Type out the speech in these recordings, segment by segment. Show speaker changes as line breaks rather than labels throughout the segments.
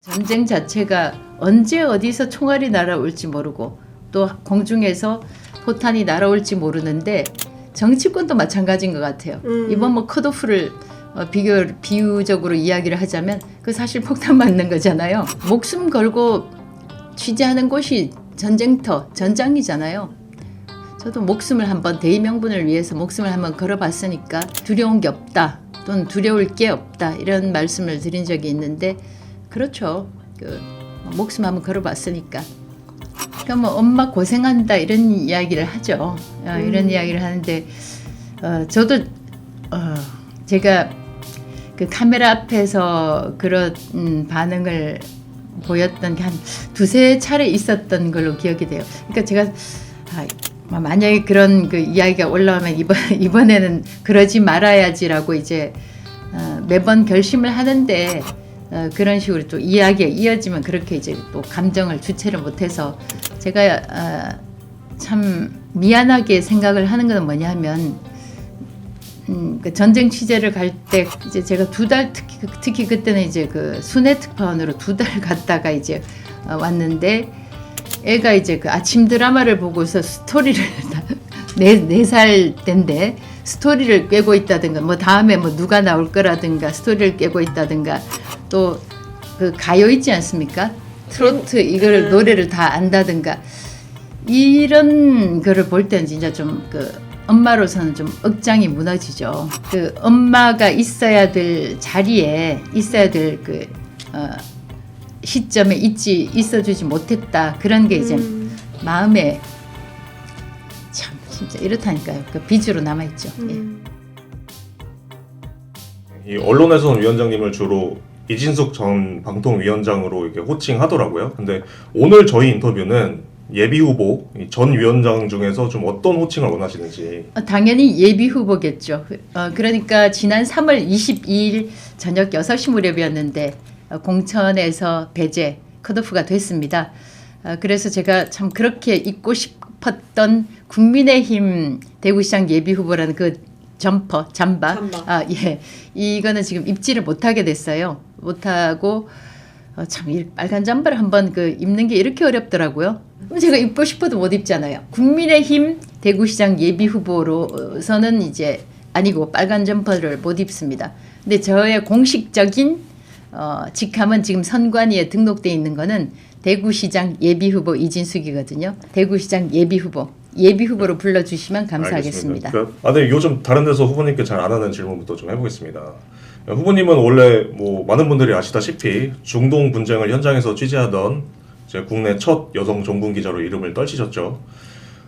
전쟁 자체가 언제 어디서 총알이 날아올지 모르고 또 공중에서 포탄이 날아올지 모르는데 정치권도 마찬가지인 것 같아요. 이번 뭐 컷오프를 비유적으로 이야기를 하자면 그 사실 폭탄 맞는 거잖아요. 목숨 걸고 취재하는 곳이 전쟁터, 전장이잖아요. 저도 목숨을 한번 대의명분을 위해서 목숨을 한번 걸어봤으니까 두려운 게 없다 또는 두려울 게 없다 이런 말씀을 드린 적이 있는데 그렇죠. 목숨 한번 걸어봤으니까. 그러니까 뭐 엄마 고생한다 이런 이야기를 하죠. 이런 이야기를 하는데 저도 제가 그 카메라 앞에서 그런 반응을 보였던 게 한 두세 차례 있었던 걸로 기억이 돼요. 그러니까 제가 만약에 그런 그 이야기가 올라오면 이번에는 그러지 말아야지라고 이제 매번 결심을 하는데 그런 식으로 또 이야기가 이어지면 그렇게 이제 또 감정을 주체를 못해서 제가 참 미안하게 생각을 하는 건 뭐냐 하면 그 전쟁 취재를 갈 때 이제 제가 2달 특히 그때는 이제 그 순회 특파원으로 2달 갔다가 이제 왔는데 애가 이제 그 아침 드라마를 보고서 스토리를 4살 때인데 스토리를 꿰고 있다든가 뭐 다음에 뭐 누가 나올 거라든가 스토리를 꿰고 있다든가 또 그 가요 있지 않습니까? 트로트 이거를 노래를 다 안다든가 이런 거를 볼 때는 진짜 좀 그 엄마로서는 좀 억장이 무너지죠. 그 엄마가 있어야 될 자리에 있어야 될 그 시점에 있어주지 못했다 그런 게 이제 마음에 참 진짜 이렇다니까요. 그 빚으로 남아있죠.
이 언론에서는 위원장님을 주로 이진숙 전 방통위원장으로 이렇게 호칭하더라고요. 근데 오늘 저희 인터뷰는 예비 후보 전 위원장 중에서 좀 어떤 호칭을 원하시는지.
당연히 예비 후보겠죠. 그러니까 지난 3월 22일 저녁 6시 무렵이었는데 공천에서 배제 컷오프가 됐습니다. 그래서 제가 참 그렇게 잊고 싶었던 국민의힘 대구시장 예비 후보라는 그 잠바. 예. 이거는 지금 입지를 못하게 됐어요. 못하고 참 이 빨간 잠바를 한번 그 입는 게 이렇게 어렵더라고요. 제가 입고 싶어도 못 입잖아요. 국민의힘 대구시장 예비 후보로서는 이제 아니고 빨간 점퍼를 못 입습니다. 근데 저의 공식적인 직함은 지금 선관위에 등록되어 있는 거는 대구시장 예비 후보 이진숙이거든요. 대구시장 예비 후보로 불러주시면 감사하겠습니다.
네, 요즘 다른 데서 후보님께 잘 안 하는 질문부터 좀 해보겠습니다. 후보님은 원래 뭐 많은 분들이 아시다시피 중동 분쟁을 현장에서 취재하던 이제 국내 첫 여성 종군 기자로 이름을 떨치셨죠.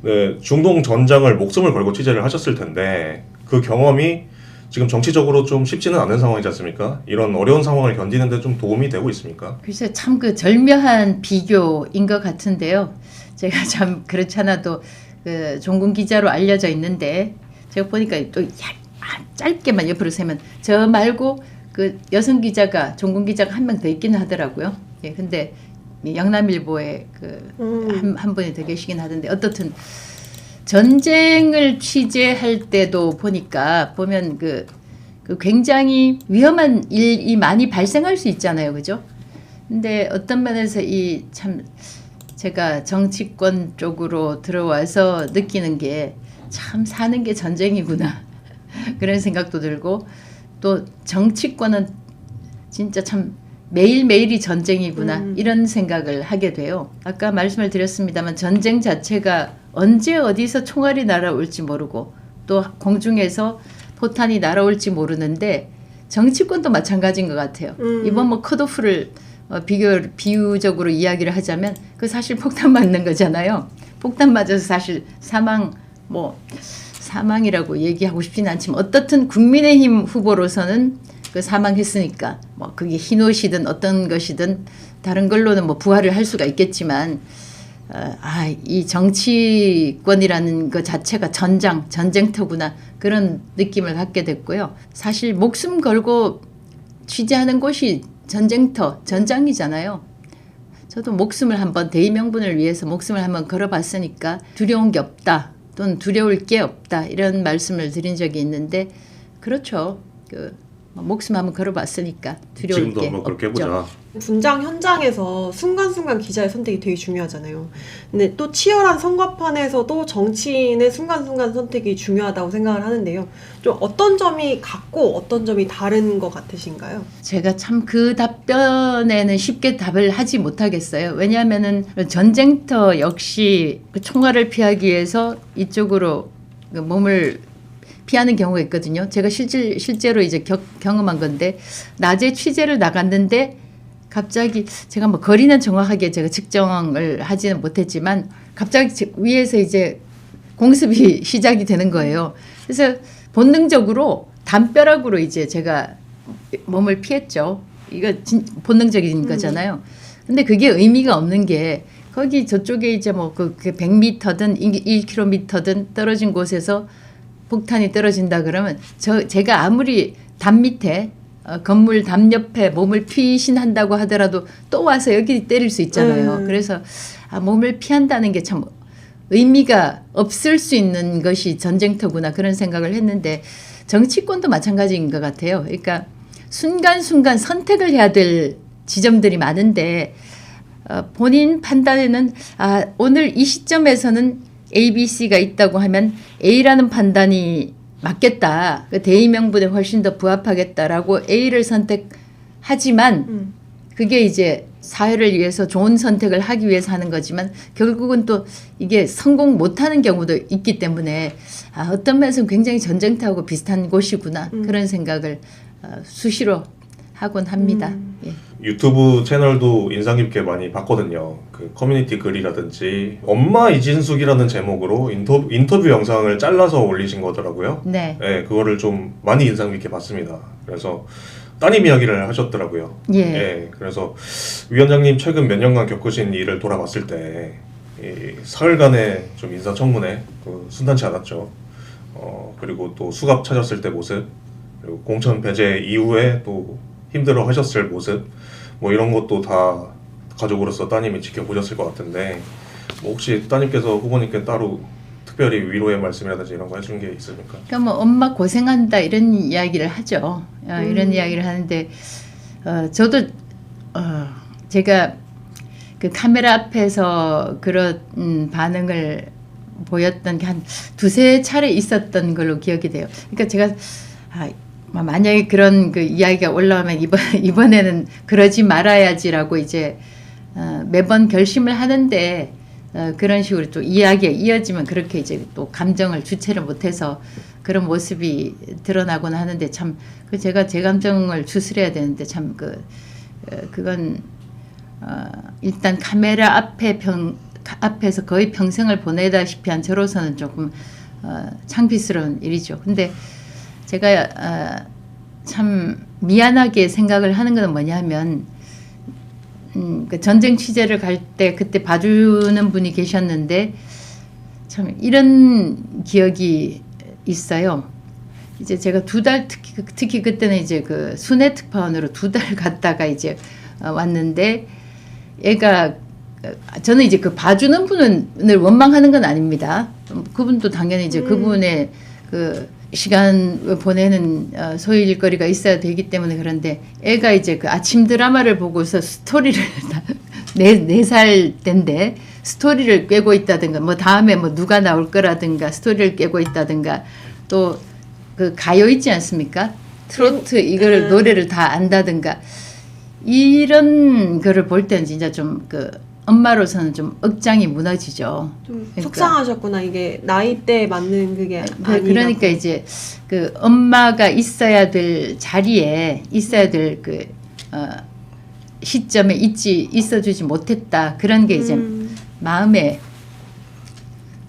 네, 중동 전장을 목숨을 걸고 취재를 하셨을 텐데 그 경험이 지금 정치적으로 좀 쉽지는 않은 상황이지 않습니까? 이런 어려운 상황을 견디는 데 좀 도움이 되고 있습니까?
글쎄 참 그 절묘한 비교인 것 같은데요. 제가 참 그렇지 않아도 그 종군 기자로 알려져 있는데 제가 보니까 또 짧게만 옆으로 세면 저 말고 그 여성 기자가 종군 기자가 한 명 더 있기는 하더라고요. 예, 근데 영남일보에 그 한 분이 더 계시긴 하던데 어떻든 전쟁을 취재할 때도 보면 그 굉장히 위험한 일이 많이 발생할 수 있잖아요, 그죠? 근데 어떤 면에서 이 참 제가 정치권 쪽으로 들어와서 느끼는 게 참 사는 게 전쟁이구나 그런 생각도 들고 또 정치권은 진짜 참 매일매일이 전쟁이구나 이런 생각을 하게 돼요. 아까 말씀을 드렸습니다만 전쟁 자체가 언제 어디서 총알이 날아올지 모르고 또 공중에서 포탄이 날아올지 모르는데 정치권도 마찬가지인 것 같아요. 이번 뭐 컷오프를 비유적으로 이야기를 하자면 그 사실 폭탄 맞는 거잖아요. 폭탄 맞아서 사실 사망이라고 얘기하고 싶지는 않지만 어떻든 국민의힘 후보로서는 그 사망했으니까 뭐 그게 흰옷이든 어떤 것이든 다른 걸로는 뭐 부활을 할 수가 있겠지만 이 정치권이라는 것 자체가 전쟁터구나 그런 느낌을 갖게 됐고요. 사실 목숨 걸고 취재하는 곳이 전쟁터, 전장이잖아요. 저도 목숨을 한번 대의명분을 위해서 목숨을 한번 걸어봤으니까 두려운 게 없다 또는 두려울 게 없다 이런 말씀을 드린 적이 있는데 그렇죠. 목숨 한번 걸어봤으니까 두려울
지금도
게
한번 그렇게
없죠.
해보자.
분장 현장에서 순간순간 기자의 선택이 되게 중요하잖아요. 근데 또 치열한 선거판에서도 정치인의 순간순간 선택이 중요하다고 생각을 하는데요. 좀 어떤 점이 같고 어떤 점이 다른 것 같으신가요?
제가 참 그 답변에는 쉽게 답을 하지 못하겠어요. 왜냐하면은 전쟁터 역시 그 총알을 피하기 위해서 이쪽으로 그 몸을 피하는 경우가 있거든요. 제가 실제로 이제 경험한 건데 낮에 취재를 나갔는데 갑자기 제가 뭐 거리는 정확하게 제가 측정을 하지는 못했지만 갑자기 위에서 이제 공습이 시작이 되는 거예요. 그래서 본능적으로 담벼락으로 이제 제가 몸을 피했죠. 이거 본능적인 거잖아요. 근데 그게 의미가 없는 게 거기 저쪽에 이제 뭐 그 100m든 1km든 떨어진 곳에서 폭탄이 떨어진다 그러면 제가 아무리 담 밑에 건물 담 옆에 몸을 피신한다고 하더라도 또 와서 여기 때릴 수 있잖아요. 그래서 몸을 피한다는 게 참 의미가 없을 수 있는 것이 전쟁터구나 그런 생각을 했는데 정치권도 마찬가지인 것 같아요. 그러니까 순간순간 선택을 해야 될 지점들이 많은데 본인 판단에는 오늘 이 시점에서는 ABC가 있다고 하면 A라는 판단이 맞겠다. 그 대의명분에 훨씬 더 부합하겠다라고 A를 선택하지만 그게 이제 사회를 위해서 좋은 선택을 하기 위해서 하는 거지만 결국은 또 이게 성공 못하는 경우도 있기 때문에 어떤 면에서는 굉장히 전쟁터하고 비슷한 곳이구나 그런 생각을 수시로 하곤 합니다. 예.
유튜브 채널도 인상 깊게 많이 봤거든요. 그 커뮤니티 글이라든지 엄마 이진숙이라는 제목으로 인터뷰 영상을 잘라서 올리신 거더라고요.
네.
네, 그거를 좀 많이 인상 깊게 봤습니다. 그래서 따님 이야기를 하셨더라고요.
예.
네, 그래서 위원장님 최근 몇 년간 겪으신 일을 돌아봤을 때 사흘간의 좀 인사청문회 순탄치 않았죠. 그리고 또 수갑 찾았을 때 모습, 그리고 공천 배제 이후에 또 힘들어 하셨을 모습, 뭐 이런 것도 다 가족으로서 따님이 지켜보셨을 것 같은데 뭐 혹시 따님께서 후보님께 따로 특별히 위로의 말씀이라든지 이런 거 해준 게 있습니까?
그러니까 뭐 엄마 고생한다 이런 이야기를 하죠. 이런 이야기를 하는데 저도 제가 그 카메라 앞에서 그런 반응을 보였던 게 한 두세 차례 있었던 걸로 기억이 돼요. 그러니까 제가 만약에 그런 그 이야기가 올라오면 이번에는 그러지 말아야지라고 이제 매번 결심을 하는데 그런 식으로 또 이야기가 이어지면 그렇게 이제 또 감정을 주체를 못해서 그런 모습이 드러나곤 하는데 참 제가 제 감정을 추스려야 되는데 참 그건 일단 카메라 앞에서 거의 평생을 보내다시피 한 저로서는 조금 창피스러운 일이죠. 근데 제가 참 미안하게 생각을 하는 건 뭐냐면 그 전쟁 취재를 갈 때 그때 봐주는 분이 계셨는데 참 이런 기억이 있어요. 이제 제가 2달 특히 그때는 이제 그 순회 특파원으로 2달 갔다가 이제 왔는데 애가 저는 이제 그 봐주는 분을 원망하는 건 아닙니다. 그분도 당연히 이제 그분의 그 시간 보내는 소일 일거리가 있어야 되기 때문에 그런데 애가 이제 그 아침 드라마를 보고서 스토리를 4살 때인데 스토리를 꿰고 있다든가 뭐 다음에 뭐 누가 나올 거라든가 스토리를 꿰고 있다든가 또 그 가요 있지 않습니까? 트로트 이거를 노래를 다 안다든가 이런 거를 볼 때는 진짜 좀 그 엄마로서는 좀 억장이 무너지죠.
좀
그러니까.
속상하셨구나. 이게 나이대에 맞는 그게 아니라고.
그러니까 이제 그 엄마가 있어야 될 자리에 있어야 될 그 시점에 있어주지 못했다 그런 게 이제 마음에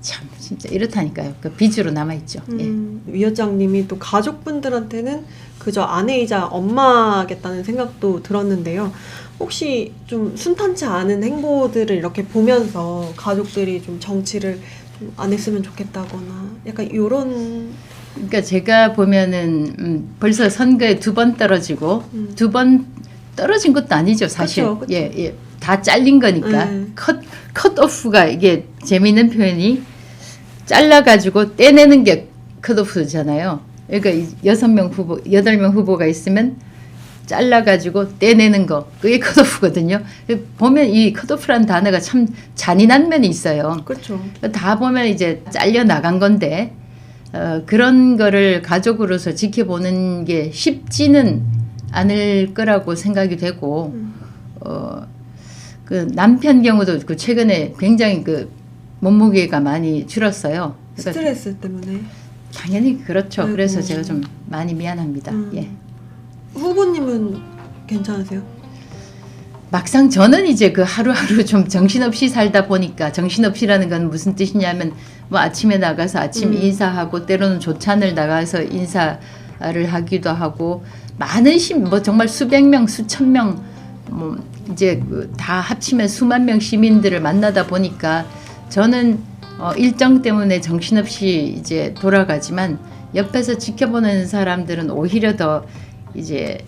참 진짜 이렇다니까요. 그 빚으로 남아 있죠. 예.
위원장님이 또 가족분들한테는 그저 아내이자 엄마겠다는 생각도 들었는데요. 혹시 좀 순탄치 않은 행보들을 이렇게 보면서 가족들이 좀 정치를 좀 안 했으면 좋겠다거나 약간 이런.
그러니까 제가 보면은 벌써 선거에 2번 떨어지고 2번 떨어진 것도 아니죠 사실.
그쵸, 그쵸.
예, 다 잘린 거니까 컷오프가 이게 재미있는 표현이 잘라가지고 떼내는 게 컷오프잖아요. 그러니까 6명 후보, 8명 후보가 있으면 잘라가지고 떼내는 거 그게 컷오프거든요. 보면 이 컷오프라는 단어가 참 잔인한 면이 있어요.
그렇죠.
다 보면 이제 잘려 나간 건데 그런 거를 가족으로서 지켜보는 게 쉽지는 않을 거라고 생각이 되고 그 남편 경우도 그 최근에 굉장히 그 몸무게가 많이 줄었어요. 그러니까
스트레스 때문에.
당연히 그렇죠.
아이고.
그래서 제가 좀 많이 미안합니다. 예.
후보님은 괜찮으세요?
막상 저는 이제 그 하루하루 좀 정신없이 살다 보니까 정신없이라는 건 무슨 뜻이냐면 뭐 아침에 나가서 아침 인사하고 때로는 조찬을 나가서 인사를 하기도 하고 많은 뭐 정말 수백 명 수천 명 뭐 이제 다 합치면 수만 명 시민들을 만나다 보니까 저는 일정 때문에 정신없이 이제 돌아가지만 옆에서 지켜보는 사람들은 오히려 더 이제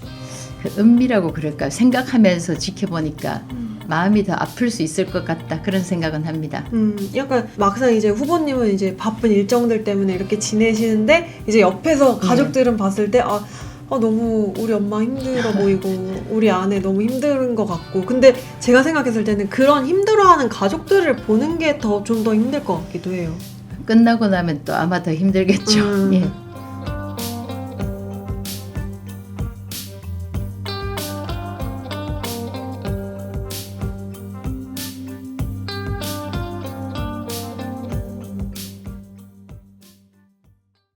그 은밀하고 그럴까 생각하면서 지켜보니까 마음이 더 아플 수 있을 것 같다 그런 생각은 합니다.
약간 막상 이제 후보님은 이제 바쁜 일정들 때문에 이렇게 지내시는데 이제 옆에서 가족들은 봤을 때 너무 우리 엄마 힘들어 보이고 우리 아내 너무 힘든 것 같고 근데 제가 생각했을 때는 그런 힘들어하는 가족들을 보는 게 좀 더 힘들 것 같기도 해요.
끝나고 나면 또 아마 더 힘들겠죠. 예.